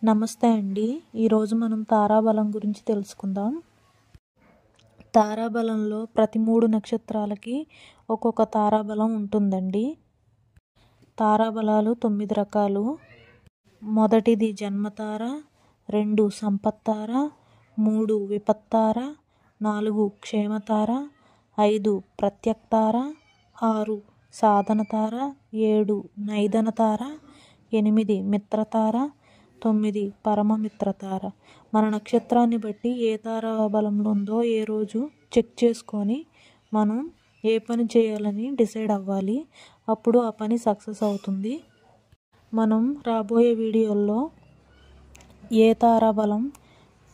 నమస్తే అండి. ఈరోజు మనం తారాబలం గురించి తెలుసుకుందాం. తారాబలంలో ప్రతి 3 నక్షత్రాలకి ఒక్కొక్క తారాబలం ఉంటుందండి. తారాబలాలు 9 రకాలు. మొదటిది జన్మతార, 2 సంపత్తార, 3 విపత్తార, 4 క్షేమతార, 5 ప్రత్యక్తార, 6 సాధనతార, 7 నైదనతార, 8 మిత్రతార, 9 పరమమిత్రతార. మన నక్షత్రాన్ని బట్టి ఏ తారాబలంలో ఉందో ఏ రోజు చెక్ చేసుకొని మనం ఏ పని చేయాలని డిసైడ్ అవ్వాలి. అప్పుడు ఆ పని సక్సెస్ అవుతుంది. మనం రాబోయే వీడియోల్లో ఏ తారాబలం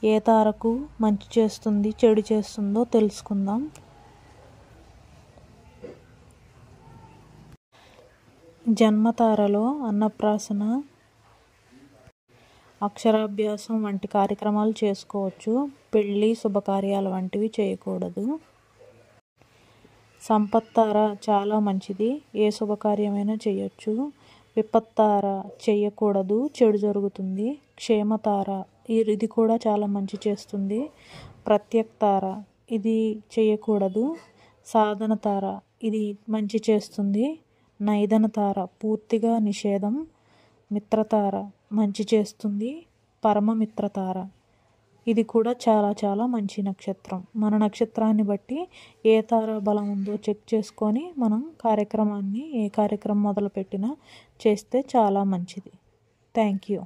ఏ తారకు మంచి చేస్తుంది చెడు చేస్తుందో తెలుసుకుందాం. జన్మతారలో అన్నప్రాసన, అక్షరాభ్యాసం వంటి కార్యక్రమాలు చేసుకోవచ్చు. పెళ్ళి శుభకార్యాల వంటివి చేయకూడదు. సంపత్తార చాలా మంచిది, ఏ శుభకార్యమైనా చేయొచ్చు. విపత్తార చేయకూడదు, చెడు జరుగుతుంది. క్షేమతార ఇది కూడా చాలా మంచి చేస్తుంది. ప్రత్యక్తార ఇది చేయకూడదు. సాధనతార ఇది మంచి చేస్తుంది. నైదనతార పూర్తిగా నిషేధం. మిత్రతార మంచి చేస్తుంది. పరమమిత్రతార ఇది కూడా చాలా చాలా మంచి నక్షత్రం. మన నక్షత్రాన్ని బట్టి ఏ తారా బలం ఉందో చెక్ చేసుకొని మనం ఏ కార్యక్రమం మొదలుపెట్టినా చేస్తే చాలా మంచిది. Thank you.